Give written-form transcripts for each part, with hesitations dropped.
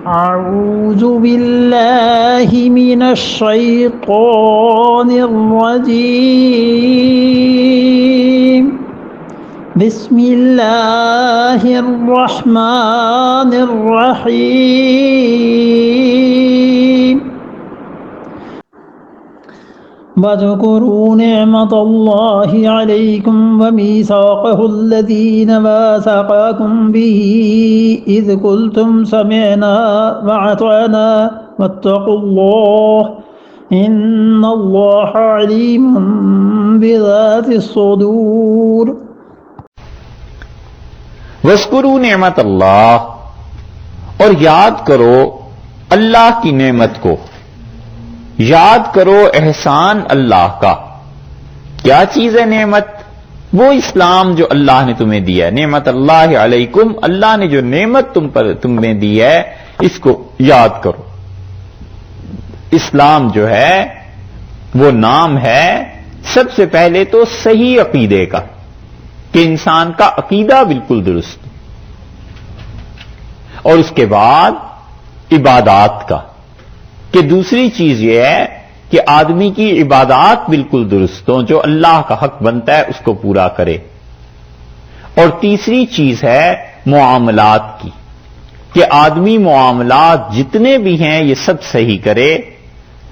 أعوذ بالله من الشيطان الرجيم بسم الله الرحمن الرحيم واذكروا نعمة الله عليكم وميثاقه الذين واثقكم به إذ قلتم سمعنا وأطعنا واتقوا الله إن الله عليم بذات الصدور وَاذْكُرُوا نعمت اللہ، اور یاد کرو اللہ کی نعمت کو، یاد کرو احسان اللہ کا۔ کیا چیز ہے نعمت؟ وہ اسلام جو اللہ نے تمہیں دیا ہے۔ نعمت اللہ علیکم، اللہ نے جو نعمت تمہیں دی ہے اس کو یاد کرو۔ اسلام جو ہے وہ نام ہے سب سے پہلے تو صحیح عقیدے کا، کہ انسان کا عقیدہ بالکل درست، اور اس کے بعد عبادات کا، کہ دوسری چیز یہ ہے کہ آدمی کی عبادات بالکل درست ہوں، جو اللہ کا حق بنتا ہے اس کو پورا کرے، اور تیسری چیز ہے معاملات کی، کہ آدمی معاملات جتنے بھی ہیں یہ سب صحیح کرے،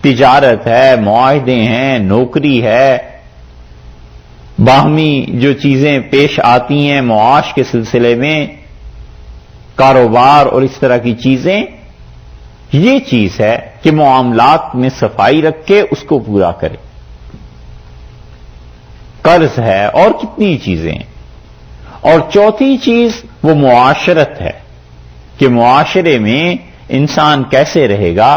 تجارت ہے، معاہدے ہیں، نوکری ہے، باہمی جو چیزیں پیش آتی ہیں معاش کے سلسلے میں، کاروبار اور اس طرح کی چیزیں، یہ چیز ہے کہ معاملات میں صفائی رکھ کے اس کو پورا کرے۔ قرض ہے اور کتنی چیزیں ہیں۔ اور چوتھی چیز وہ معاشرت ہے، کہ معاشرے میں انسان کیسے رہے گا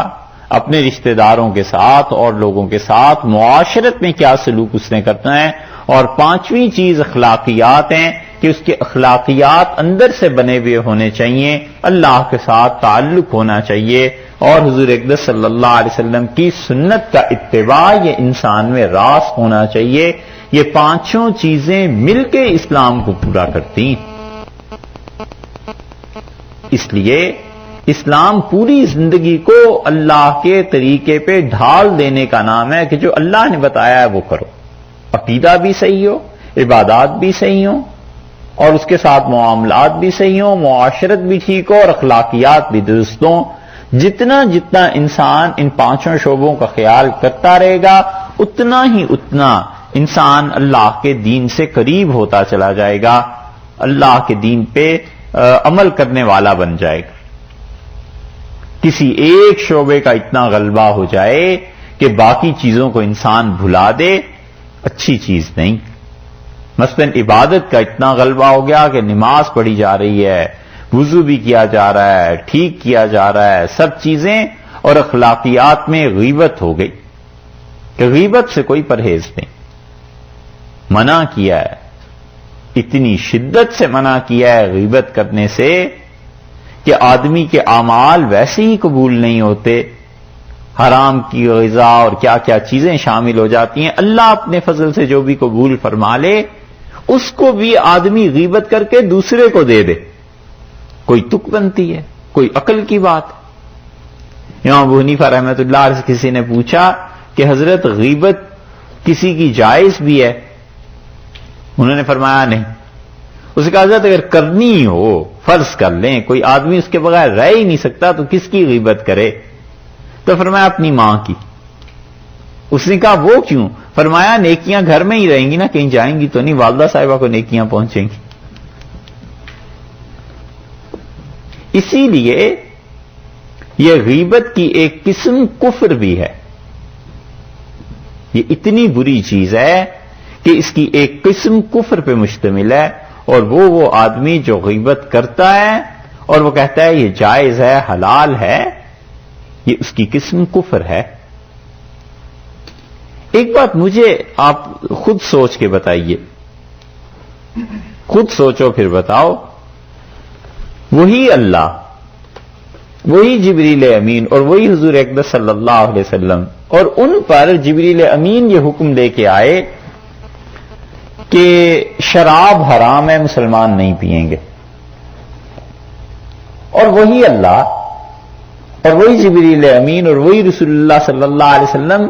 اپنے رشتہ داروں کے ساتھ اور لوگوں کے ساتھ، معاشرت میں کیا سلوک اس نے کرنا ہے۔ اور پانچویں چیز اخلاقیات ہیں، کہ اس کے اخلاقیات اندر سے بنے ہوئے ہونے چاہیے، اللہ کے ساتھ تعلق ہونا چاہیے، اور حضور اقدس صلی اللہ علیہ وسلم کی سنت کا اتباع یہ انسان میں راس ہونا چاہیے۔ یہ پانچوں چیزیں مل کے اسلام کو پورا کرتی ہیں۔ اس لیے اسلام پوری زندگی کو اللہ کے طریقے پہ ڈھال دینے کا نام ہے، کہ جو اللہ نے بتایا ہے وہ کرو، عقیدہ بھی صحیح ہو، عبادات بھی صحیح ہوں، اور اس کے ساتھ معاملات بھی صحیح ہوں، معاشرت بھی ٹھیک ہو، اور اخلاقیات بھی درست ہوں۔ جتنا جتنا انسان ان پانچوں شعبوں کا خیال کرتا رہے گا، اتنا ہی اتنا انسان اللہ کے دین سے قریب ہوتا چلا جائے گا، اللہ کے دین پہ عمل کرنے والا بن جائے گا۔ کسی ایک شعبے کا اتنا غلبہ ہو جائے کہ باقی چیزوں کو انسان بھلا دے، اچھی چیز نہیں۔ مثلا عبادت کا اتنا غلبہ ہو گیا کہ نماز پڑھی جا رہی ہے، وضو بھی کیا جا رہا ہے، ٹھیک کیا جا رہا ہے، سب چیزیں، اور اخلاقیات میں غیبت ہو گئی، کہ غیبت سے کوئی پرہیز نہیں، منع کیا ہے، اتنی شدت سے منع کیا ہے غیبت کرنے سے کہ آدمی کے اعمال ویسے ہی قبول نہیں ہوتے، حرام کی غذا اور کیا کیا چیزیں شامل ہو جاتی ہیں۔ اللہ اپنے فضل سے جو بھی قبول فرما لے، اس کو بھی آدمی غیبت کر کے دوسرے کو دے دے، کوئی تک بنتی ہے، کوئی عقل کی بات۔ امام ابو حنیفہ رحمۃ اللہ علیہ سے کسی نے پوچھا کہ حضرت غیبت کسی کی جائز بھی ہے؟ انہوں نے فرمایا نہیں۔ اس نے کہا حضرت اگر کرنی ہو، فرض کر لیں کوئی آدمی اس کے بغیر رہ ہی نہیں سکتا تو کس کی غیبت کرے؟ تو فرمایا اپنی ماں کی۔ اس نے کہا وہ کیوں؟ فرمایا نیکیاں گھر میں ہی رہیں گی نا، کہیں جائیں گی تو نہیں، والدہ صاحبہ کو نیکیاں پہنچیں گی۔ اسی لیے یہ غیبت کی ایک قسم کفر بھی ہے، یہ اتنی بری چیز ہے کہ اس کی ایک قسم کفر پہ مشتمل ہے، اور وہ آدمی جو غیبت کرتا ہے اور وہ کہتا ہے یہ جائز ہے، حلال ہے، یہ اس کی قسم کفر ہے۔ ایک بات مجھے آپ خود سوچ کے بتائیے، خود سوچو پھر بتاؤ، وہی اللہ، وہی جبریل امین اور وہی حضور اقدس صلی اللہ علیہ وسلم، اور ان پر جبریل امین یہ حکم دے کے آئے کہ شراب حرام ہے، مسلمان نہیں پئیں گے، اور وہی اللہ اور وہی جبریل امین اور وہی رسول اللہ صلی اللہ علیہ وسلم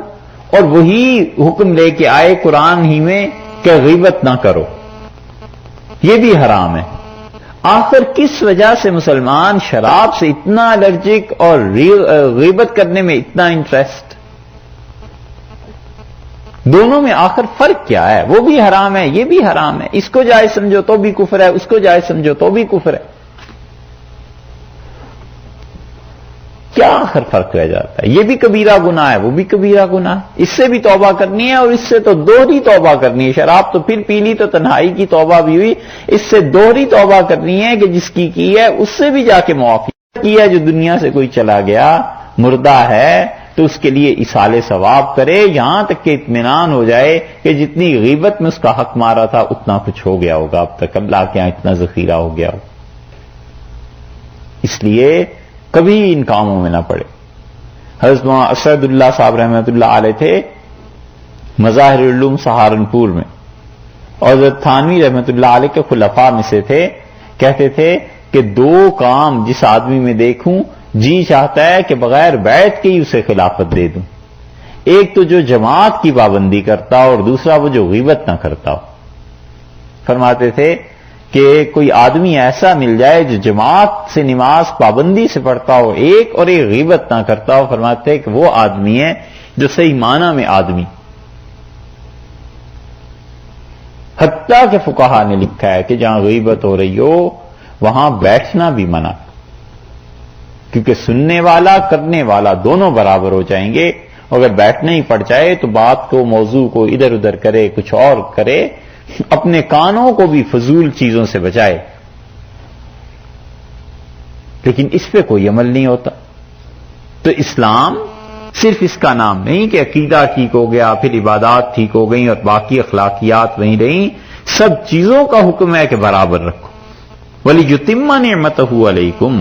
اور وہی حکم لے کے آئے قرآن ہی میں کہ غیبت نہ کرو، یہ بھی حرام ہے۔ آخر کس وجہ سے مسلمان شراب سے اتنا الرجک اور غیبت کرنے میں اتنا انٹرسٹ؟ دونوں میں آخر فرق کیا ہے؟ وہ بھی حرام ہے، یہ بھی حرام ہے، اس کو جائز سمجھو تو بھی کفر ہے، اس کو جائز سمجھو تو بھی کفر ہے۔ کیا آخر فرق رہ جاتا ہے؟ یہ بھی کبیرہ گناہ ہے، وہ بھی کبیرہ گناہ ہے، اس سے بھی توبہ کرنی ہے اور اس سے تو دوہری توبہ کرنی ہے۔ شراب تو پھر پی لی تو تنہائی کی توبہ بھی ہوئی، اس سے دوہری توبہ کرنی ہے کہ جس کی ہے اس سے بھی جا کے معافی کی ہے۔ جو دنیا سے کوئی چلا گیا مردہ ہے تو اس کے لیے ایصال ثواب کرے، یہاں تک کہ اطمینان ہو جائے کہ جتنی غیبت میں اس کا حق مارا تھا اتنا کچھ ہو گیا ہوگا، اب تک اللہ کے یہاں اتنا ذخیرہ ہو گیا ہو۔ اس لیے کبھی ان کاموں میں نہ پڑے۔ حضرت اسد اللہ صاحب رحمۃ اللہ علیہ تھے مظاہر العلوم سہارنپور میں، اور حضرت تھانوی رحمۃ اللہ علیہ کے خلفاء میں سے تھے۔ کہتے تھے کہ دو کام جس آدمی میں دیکھوں جی چاہتا ہے کہ بغیر بیعت کے ہی اسے خلافت دے دوں، ایک تو جو جماعت کی پابندی کرتا ہو اور دوسرا وہ جو غیبت نہ کرتا ہو۔ فرماتے تھے کہ کوئی آدمی ایسا مل جائے جو جماعت سے نماز پابندی سے پڑھتا ہو ایک، اور ایک غیبت نہ کرتا ہو، فرماتے ہیں کہ وہ آدمی ہے جو صحیح معنی میں آدمی۔ حتیٰ کہ فقہا نے لکھا ہے کہ جہاں غیبت ہو رہی ہو وہاں بیٹھنا بھی منع، کیونکہ سننے والا کرنے والا دونوں برابر ہو جائیں گے۔ اگر بیٹھنا ہی پڑ جائے تو بات کو موضوع کو ادھر ادھر کرے، کچھ اور کرے، اپنے کانوں کو بھی فضول چیزوں سے بچائے، لیکن اس پہ کوئی عمل نہیں ہوتا۔ تو اسلام صرف اس کا نام نہیں کہ عقیدہ ٹھیک ہو گیا پھر عبادات ٹھیک ہو گئیں اور باقی اخلاقیات وہیں رہیں، سب چیزوں کا حکم ہے کہ برابر رکھو۔ وَلِيُتِمَّ نِعْمَتَهُ عَلَيْكُمْ،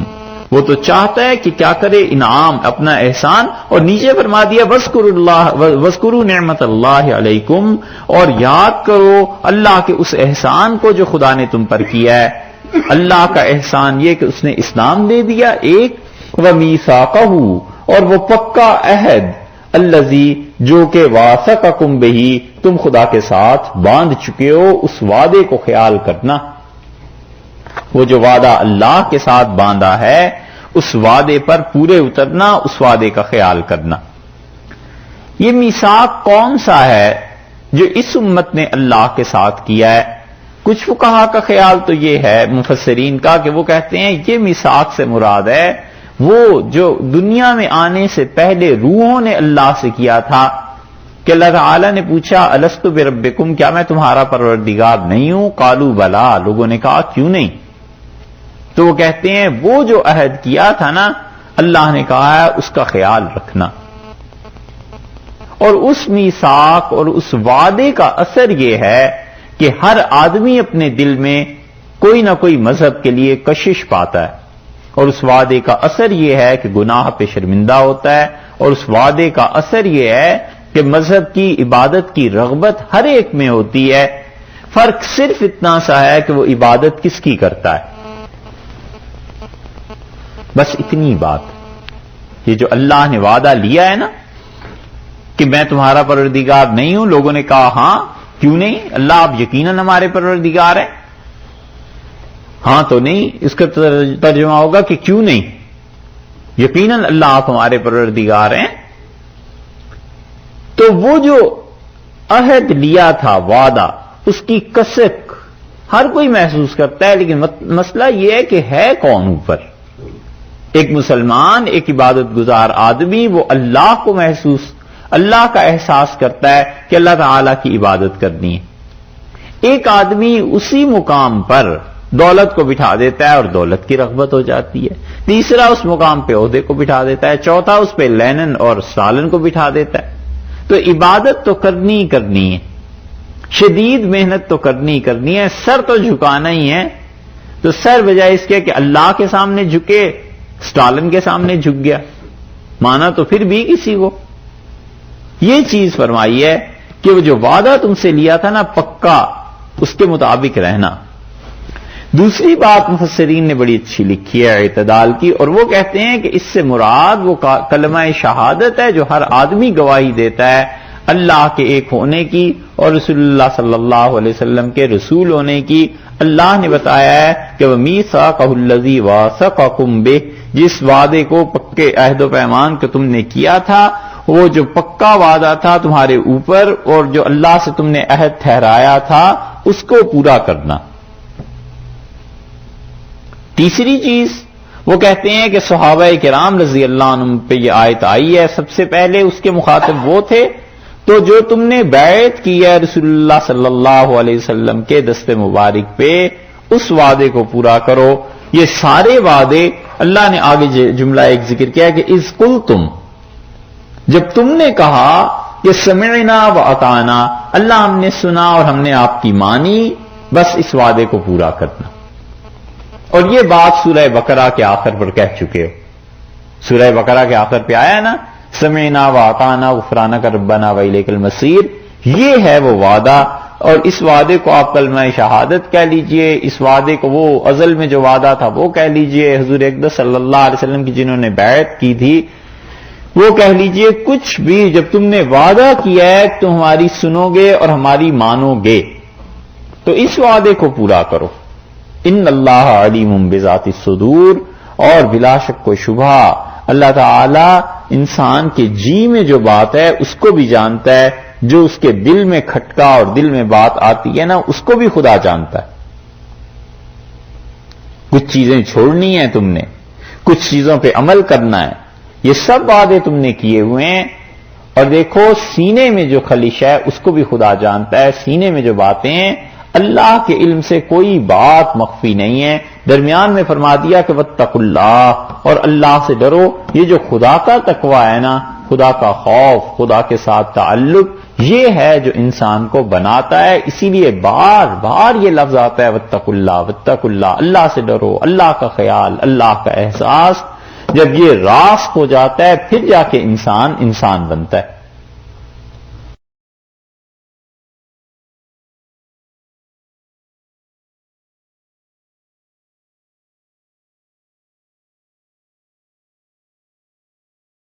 وہ تو چاہتا ہے کہ کیا کرے؟ انعام، اپنا احسان، اور نیچے فرما دیا وَاذْكُرُوا نِعْمَتَ اللَّهِ عَلَيْكُمْ، اور یاد کرو اللہ کے اس احسان کو جو خدا نے تم پر کیا ہے۔ اللہ کا احسان یہ کہ اس نے اسلام دے دیا ایک، وَمِيثَاقَهُ، اور وہ پکا عہد، الذی، جو کہ واثقکم بہ، تم خدا کے ساتھ باندھ چکے ہو، اس وعدے کو خیال کرنا۔ وہ جو وعدہ اللہ کے ساتھ باندھا ہے اس وعدے پر پورے اترنا، اس وعدے کا خیال کرنا۔ یہ میثاق کون سا ہے جو اس امت نے اللہ کے ساتھ کیا ہے؟ کچھ فقہا کا خیال تو یہ ہے، مفسرین کا، کہ وہ کہتے ہیں یہ میثاق سے مراد ہے وہ جو دنیا میں آنے سے پہلے روحوں نے اللہ سے کیا تھا، کہ اللہ تعالیٰ نے پوچھا الست بربکم، کیا میں تمہارا پروردگار نہیں ہوں؟ قالوا بلا، لوگوں نے کہا کیوں نہیں؟ تو وہ کہتے ہیں وہ جو عہد کیا تھا نا، اللہ نے کہا ہے اس کا خیال رکھنا۔ اور اس میثاق اور اس وعدے کا اثر یہ ہے کہ ہر آدمی اپنے دل میں کوئی نہ کوئی مذہب کے لیے کشش پاتا ہے، اور اس وعدے کا اثر یہ ہے کہ گناہ پہ شرمندہ ہوتا ہے، اور اس وعدے کا اثر یہ ہے کہ مذہب کی عبادت کی رغبت ہر ایک میں ہوتی ہے۔ فرق صرف اتنا سا ہے کہ وہ عبادت کس کی کرتا ہے، بس اتنی بات۔ یہ جو اللہ نے وعدہ لیا ہے نا کہ میں تمہارا پروردگار نہیں ہوں، لوگوں نے کہا ہاں کیوں نہیں؟ اللہ آپ یقیناً ہمارے پروردگار ہیں۔ ہاں تو نہیں، اس کا ترجمہ ہوگا کہ کیوں نہیں؟ یقیناً اللہ آپ ہمارے پروردگار ہیں۔ تو وہ جو عہد لیا تھا، وعدہ، اس کی کسک ہر کوئی محسوس کرتا ہے، لیکن مسئلہ یہ ہے کہ ہے کون اوپر؟ ایک مسلمان، ایک عبادت گزار آدمی، وہ اللہ کو محسوس، اللہ کا احساس کرتا ہے کہ اللہ تعالیٰ کی عبادت کرنی ہے۔ ایک آدمی اسی مقام پر دولت کو بٹھا دیتا ہے اور دولت کی رغبت ہو جاتی ہے، تیسرا اس مقام پہ عہدے کو بٹھا دیتا ہے، چوتھا اس پہ لینن اور سالن کو بٹھا دیتا ہے۔ تو عبادت تو کرنی ہی کرنی ہے، شدید محنت تو کرنی ہی کرنی ہے، سر تو جھکانا ہی ہے۔ تو سر بجائے اس کے کہ اللہ کے سامنے جھکے، سٹالن کے سامنے جھک گیا، مانا تو پھر بھی کسی کو۔ یہ چیز فرمائی ہے کہ وہ جو وعدہ تم سے لیا تھا نا، پکا اس کے مطابق رہنا۔ دوسری بات مفسرین نے بڑی اچھی لکھی ہے اعتدال کی، اور وہ کہتے ہیں کہ اس سے مراد وہ کلمہ شہادت ہے جو ہر آدمی گواہی دیتا ہے اللہ کے ایک ہونے کی اور رسول اللہ صلی اللہ علیہ وسلم کے رسول ہونے کی۔ اللہ نے بتایا ہے کہ وَمِيثَاقَهُ الَّذِي وَاثَقَكُم بِهِ، جس وعدے کو پکے عہد و پیمان کو تم نے کیا تھا، وہ جو پکا وعدہ تھا تمہارے اوپر اور جو اللہ سے تم نے عہد ٹھہرایا تھا اس کو پورا کرنا۔ تیسری چیز وہ کہتے ہیں کہ صحابہ کرام رضی اللہ عنہم پہ یہ آیت آئی ہے، سب سے پہلے اس کے مخاطب وہ تھے تو جو تم نے بیعت کی ہے رسول اللہ صلی اللہ علیہ وسلم کے دست مبارک پہ اس وعدے کو پورا کرو۔ یہ سارے وعدے اللہ نے آگے جملہ ایک ذکر کیا کہ اذ قلتم، جب تم نے کہا کہ سمعنا و اطعنا، اللہ ہم نے سنا اور ہم نے آپ کی مانی، بس اس وعدے کو پورا کرنا۔ اور یہ بات سورہ بقرہ کے آخر پر کہہ چکے ہو، سورہ بقرہ کے آخر پہ آیا نا سمعنا و اطعنا غفرانک ربنا و الیک المصیر، یہ ہے وہ وعدہ۔ اور اس وعدے کو آپ کلمہ شہادت کہہ لیجئے، اس وعدے کو وہ ازل میں جو وعدہ تھا وہ کہہ لیجئے، حضور اقدس صلی اللہ علیہ وسلم کی جنہوں نے بیعت کی تھی وہ کہہ لیجئے، کچھ بھی جب تم نے وعدہ کیا ہے تم ہماری سنو گے اور ہماری مانو گے تو اس وعدے کو پورا کرو۔ ان اللہ علیم بذات الصدور، اور بلا شک و شبہ اللہ تعالی انسان کے جی میں جو بات ہے اس کو بھی جانتا ہے، جو اس کے دل میں کھٹکا اور دل میں بات آتی ہے نا اس کو بھی خدا جانتا ہے۔ کچھ چیزیں چھوڑنی ہیں تم نے، کچھ چیزوں پہ عمل کرنا ہے، یہ سب وعدے تم نے کیے ہوئے ہیں۔ اور دیکھو سینے میں جو خلش ہے اس کو بھی خدا جانتا ہے، سینے میں جو باتیں ہیں اللہ کے علم سے کوئی بات مخفی نہیں ہے۔ درمیان میں فرما دیا کہ واتقوا اللہ، اور اللہ سے ڈرو۔ یہ جو خدا کا تقوی ہے نا، خدا کا خوف، خدا کے ساتھ تعلق، یہ ہے جو انسان کو بناتا ہے۔ اسی لیے بار بار یہ لفظ آتا ہے واتقوا اللہ، واتقوا اللہ، اللہ سے ڈرو، اللہ کا خیال، اللہ کا احساس۔ جب یہ راست ہو جاتا ہے پھر جا کے انسان بنتا ہے۔